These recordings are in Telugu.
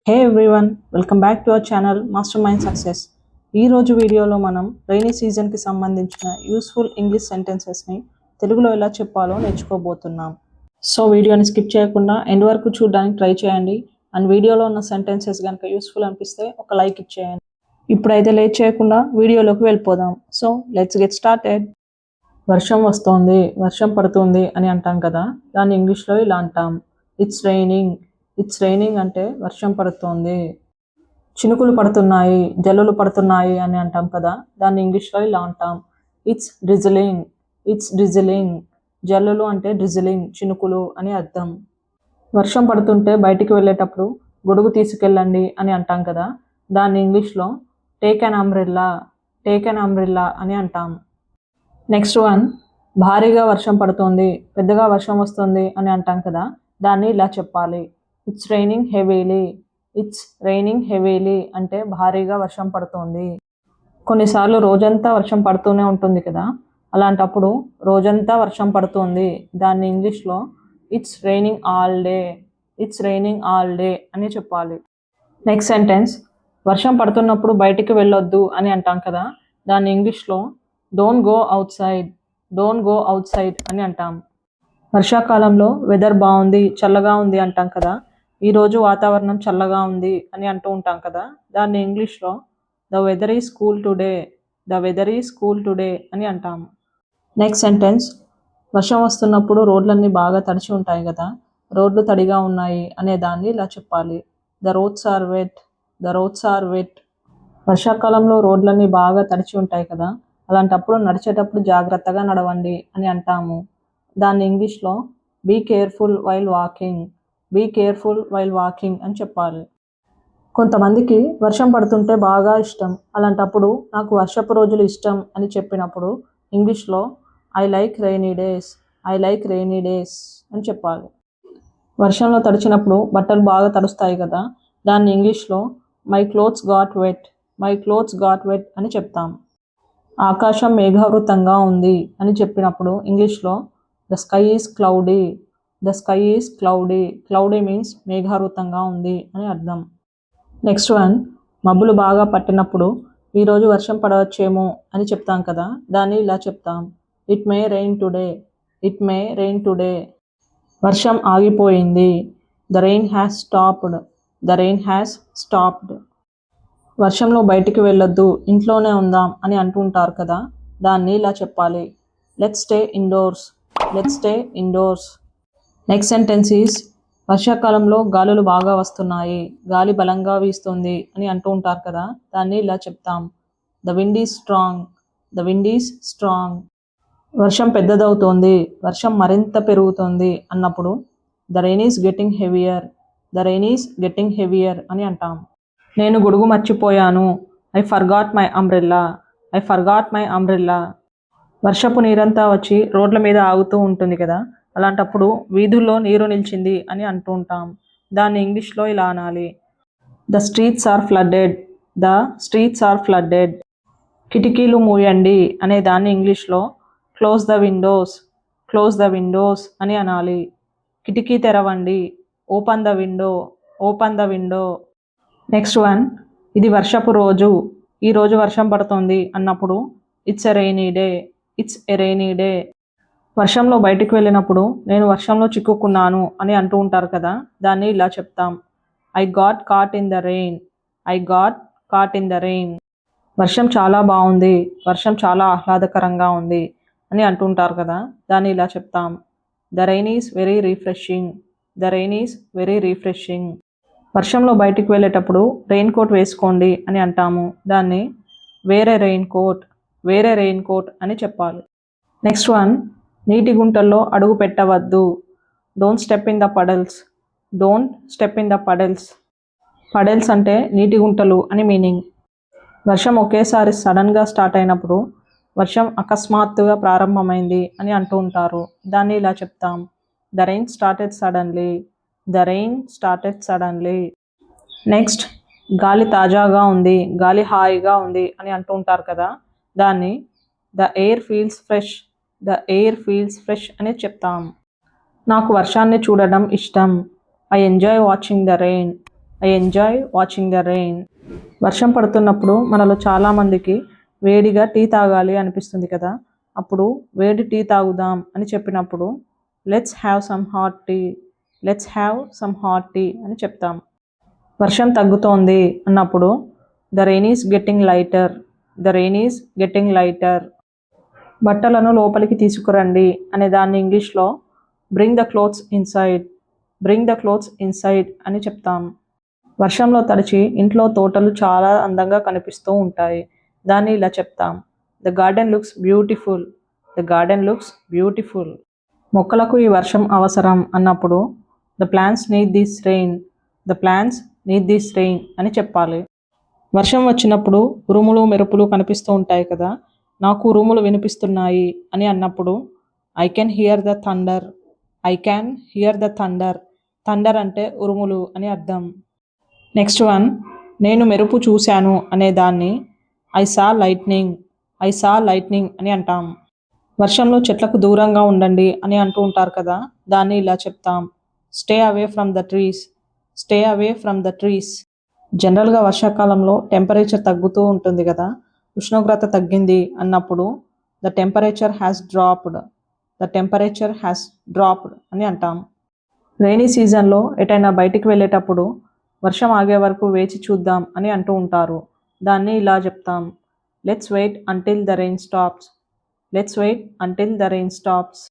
Hey everyone, welcome back to our channel master mind success. ఈ రోజు వీడియోలో మనం రైనీ సీజన్కి సంబంధించిన యూస్ఫుల్ ఇంగ్లీష్ సెంటెన్సెస్ని తెలుగులో ఎలా చెప్పాలో నేర్చుకోబోతున్నాం. సో వీడియోని స్కిప్ చేయకుండా ఎండ్ వరకు చూడడానికి ట్రై చేయండి. అండ్ వీడియోలో ఉన్న సెంటెన్సెస్ కనుక యూస్ఫుల్ అనిపిస్తే ఒక లైక్ ఇచ్చేయండి. ఇప్పుడైతే లేట్ చేయకుండా వీడియోలోకి వెళ్ళిపోదాం. So let's get started. వర్షం వస్తోంది, వర్షం పడుతుంది అని అంటాం కదా, దాన్ని ఇంగ్లీష్లో ఇలా అంటాం, ఇట్స్ రైనింగ్. ఇట్స్ రైనింగ్ అంటే వర్షం పడుతోంది. చినుకులు పడుతున్నాయి, జల్లులు పడుతున్నాయి అని అంటాం కదా, దాన్ని ఇంగ్లీష్లో ఇలా అంటాం, ఇట్స్ డ్రిజిలింగ్. It's drizzling. జల్లులు అంటే డ్రిజిలింగ్, చినుకులు అని అర్థం. వర్షం పడుతుంటే బయటికి వెళ్ళేటప్పుడు గొడుగు తీసుకెళ్ళండి అని అంటాం కదా, దాన్ని ఇంగ్లీష్లో take an umbrella. Take an umbrella అని అంటాం. నెక్స్ట్ వన్, భారీగా వర్షం పడుతుంది, పెద్దగా వర్షం వస్తుంది అని అంటాం కదా, దాన్ని ఇలా చెప్పాలి, it's raining heavily. It's raining heavily అంటే భారీగా వర్షం పడుతుంది. కొన్నిసార్లు రోజంతా వర్షం పడుతూనే ఉంటుంది కదా, అలాంటప్పుడు రోజంతా వర్షం పడుతుంది, దాన్ని ఇంగ్లీష్లో it's raining all day. It's raining all day అని చెప్పాలి. నెక్స్ట్ సెంటెన్స్, వర్షం పడుతున్నప్పుడు బయటికి వెళ్ళొద్దు అని అంటాం కదా, దాన్ని ఇంగ్లీష్లో don't go out side. Don't go out side అని అంటాం. వర్షాకాలంలో వెదర్ బాగుంది, చల్లగా ఉంది అంటాం కదా, ఈరోజు వాతావరణం చల్లగా ఉంది అని అంటూ ఉంటాం కదా, దాన్ని ఇంగ్లీష్లో the weather is cool today. The weather is cool today అని అంటాం. నెక్స్ట్ సెంటెన్స్, వర్షం వస్తున్నప్పుడు రోడ్లన్నీ బాగా తడిచి ఉంటాయి కదా, రోడ్లు తడిగా ఉన్నాయి అనే దాన్ని ఇలా చెప్పాలి, the roads are wet. The roads are wet. వర్షాకాలంలో రోడ్లన్నీ బాగా తడిచి ఉంటాయి కదా, అలాంటప్పుడు నడిచేటప్పుడు జాగ్రత్తగా నడవండి అని అంటాము, దాన్ని ఇంగ్లీష్లో be careful while walking. Be careful while walking అని చెప్పాలి. కొంతమందికి వర్షం పడుతుంటే బాగా ఇష్టం, అలాంటప్పుడు నాకు వర్షపు రోజులు ఇష్టం అని చెప్పినప్పుడు ఇంగ్లీష్లో I like rainy days. I like rainy days అని చెప్పాలి. వర్షంలో తడిచినప్పుడు బట్టలు బాగా తడుస్తాయి కదా, దాన్ని ఇంగ్లీష్లో my clothes got wet. My clothes got wet అని చెప్తాం. ఆకాశం మేఘావృతంగా ఉంది అని చెప్పినప్పుడు ఇంగ్లీష్లో the sky is cloudy. The sky is cloudy. Cloudy means మేఘావృతంగా ఉంది అని అర్థం. నెక్స్ట్ వన్, మబ్బులు బాగా పట్టినప్పుడు ఈరోజు వర్షం పడవచ్చేమో అని చెప్తాం కదా, దాన్ని ఇలా చెప్తాం, it may rain today. It may rain today. వర్షం ఆగిపోయింది, the rain has stopped. The rain has stopped. వర్షంలో బయటికి వెళ్ళొద్దు, ఇంట్లోనే ఉందాం అని అంటుంటారు కదా, దాన్ని ఇలా చెప్పాలి, let's stay indoors. Let's stay indoors. Next sentence is, వర్షాకాలంలో గాలులు బాగా వస్తున్నాయి, గాలి బలంగా వీస్తుంది అని అంటూ ఉంటారు కదా, దాన్ని ఇలా చెప్తాం, the wind is strong. The wind is strong. వర్షం పెద్దదవుతోంది, వర్షం మరింత పెరుగుతోంది అన్నప్పుడు the rain is getting heavier. The rain is getting heavier అని అంటాం. నేను గొడుగు మర్చిపోయాను, I forgot my umbrella. I forgot my umbrella. వర్షపు నీరంతా వచ్చి రోడ్ల మీద ఆగుతూ ఉంటుంది కదా, అలాంటప్పుడు వీధుల్లో నీరు నిలిచింది అని అంటూ ఉంటాం, దాన్ని ఇంగ్లీష్లో ఇలా అనాలి, the streets are flooded. The streets are flooded. కిటికీలు మూయండి అనే దాన్ని ఇంగ్లీష్లో close the windows. Close the windows అని అనాలి. కిటికీ తెరవండి, open the window. Open the window. Next one, ఇది వర్షపు రోజు, ఈరోజు వర్షం పడుతుంది అన్నప్పుడు it's a rainy day. It's a rainy day. వర్షంలో బయటికి వెళ్ళినప్పుడు నేను వర్షంలో చిక్కుకున్నాను అని అంటూ ఉంటారు కదా, దాన్ని ఇలా చెప్తాం, I got caught in the rain. I got caught in the rain. వర్షం చాలా బాగుంది, వర్షం చాలా ఆహ్లాదకరంగా ఉంది అని అంటుంటారు కదా, దాన్ని ఇలా చెప్తాం, the rain is very refreshing. The rain is very refreshing. వర్షంలో బయటికి వెళ్ళేటప్పుడు రెయిన్ కోట్ వేసుకోండి అని అంటాము, దాన్ని వేరే రెయిన్ కోట్. వేరే రెయిన్ కోట్ అని చెప్పాలి. నెక్స్ట్ వన్, నీటి గుంటల్లో అడుగు పెట్టవద్దు, don't step in the puddles. Don't step in the puddles. Puddles అంటే నీటి గుంటలు అని మీనింగ్. వర్షం ఒకేసారి సడన్గా స్టార్ట్ అయినప్పుడు వర్షం అకస్మాత్తుగా ప్రారంభమైంది అని అంటూ ఉంటారు, దాన్ని ఇలా చెప్తాం, the rain started suddenly. The rain started suddenly. Next, గాలి తాజాగా ఉంది, గాలి హాయిగా ఉంది అని అంటూ ఉంటారు కదా, దాన్ని the air feels fresh. The air feels fresh అని చెప్తాం. నాకు వర్షాన్ని చూడడం ఇష్టం, I enjoy watching the rain. I enjoy watching the rain. వర్షం పడుతున్నప్పుడు మనలో చాలామందికి వేడిగా టీ తాగాలి అనిపిస్తుంది కదా. అప్పుడు వేడి టీ తాగుదాం అని చెప్పినప్పుడు let's have some hot tea, let's have some hot tea అని చెప్తాం. వర్షం తగ్గుతోంది అన్నప్పుడు the rain is getting lighter, the rain is getting lighter. బట్టలను లోపలికి తీసుకురండి అనే దాన్ని ఇంగ్లీష్లో bring the clothes inside, bring the clothes inside అని చెప్తాం. వర్షంలో తడిచి ఇంట్లో తోటలు చాలా అందంగా కనిపిస్తూ ఉంటాయి. దాన్ని ఇలా చెప్తాం, the garden looks beautiful, the garden looks beautiful. మొక్కలకు ఈ వర్షం అవసరం అన్నప్పుడు the plants need this rain, the plants need this rain అని చెప్పాలి. వర్షం వచ్చినప్పుడు ఉరుములు మెరుపులు కనిపిస్తూ ఉంటాయి కదా. నాకు ఉరుములు వినిపిస్తున్నాయి అని అన్నప్పుడు I can hear the thunder, I can here the thunder. Thunder అంటే ఉరుములు అని అర్థం. నెక్స్ట్ వన్, నేను మెరుపు చూశాను అనే దాన్ని I saw lightning, I saw lightning అని అంటాం. వర్షంలో చెట్లకు దూరంగా ఉండండి అని అంటూ ఉంటారు కదా. దాన్ని ఇలా చెప్తాం, stay away from the trees, stay away from the trees. జనరల్గా వర్షాకాలంలో టెంపరేచర్ తగ్గుతూ ఉంటుంది కదా. ఉష్ణోగ్రత తగ్గింది అన్నప్పుడు the temperature has dropped, the temperature has dropped అని అంటాం. రైనీ సీజన్లో ఎటైనా బయటికి వెళ్ళేటప్పుడు వర్షం ఆగే వరకు వేచి చూద్దాం అని అంటూ ఉంటారు. దాన్ని ఇలా చెప్తాం, let's wait until the rain stops, let's wait until the rain stops.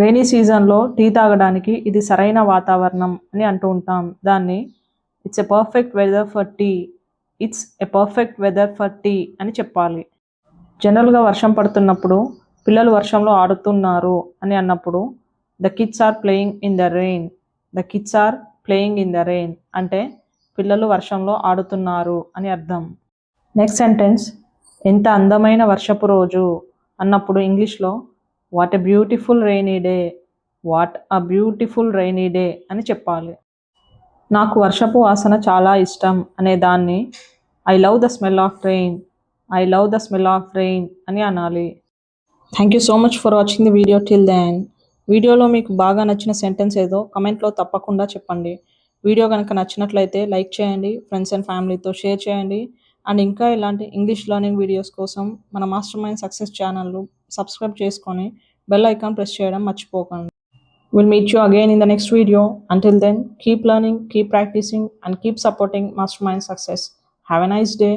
Rainy సీజన్లో టీ తాగడానికి ఇది సరైన వాతావరణం అని అంటూ ఉంటాం. దాన్ని it's a perfect weather for tea, it's a perfect weather for tea అని చెప్పాలి. జనరల్గా వర్షం పడుతున్నప్పుడు పిల్లలు వర్షంలో ఆడుతున్నారు అని అన్నప్పుడు the kids are playing in the rain, the kids are playing in the rain అంటే పిల్లలు వర్షంలో ఆడుతున్నారు అని అర్థం. నెక్స్ట్ సెంటెన్స్, ఎంత అందమైన వర్షపు రోజు అన్నప్పుడు ఇంగ్లీష్లో what a beautiful rainy day, what a beautiful rainy day అని చెప్పాలి. నాకు వర్షపు వాసన చాలా ఇష్టం అనే దాన్ని I love the smell of rain, I love the smell of rain అని అనాలి. Thank you so much for watching the video till then. వీడియోలో మీకు బాగా నచ్చిన సెంటెన్స్ ఏదో కమెంట్లో తప్పకుండా చెప్పండి. వీడియో కనుక నచ్చినట్లయితే లైక్ చేయండి, ఫ్రెండ్స్ అండ్ ఫ్యామిలీతో షేర్ చేయండి. అండ్ ఇంకా ఇలాంటి ఇంగ్లీష్ లెర్నింగ్ వీడియోస్ కోసం మన మాస్టర్ మైండ్ సక్సెస్ ఛానల్ను సబ్స్క్రైబ్ చేసుకొని బెల్ ఐకాన్ ప్రెస్ చేయడం మర్చిపోకండి. We'll meet you again in the next video. Until then, keep learning, keep practicing, and keep supporting Mastermind Success. Have a nice day.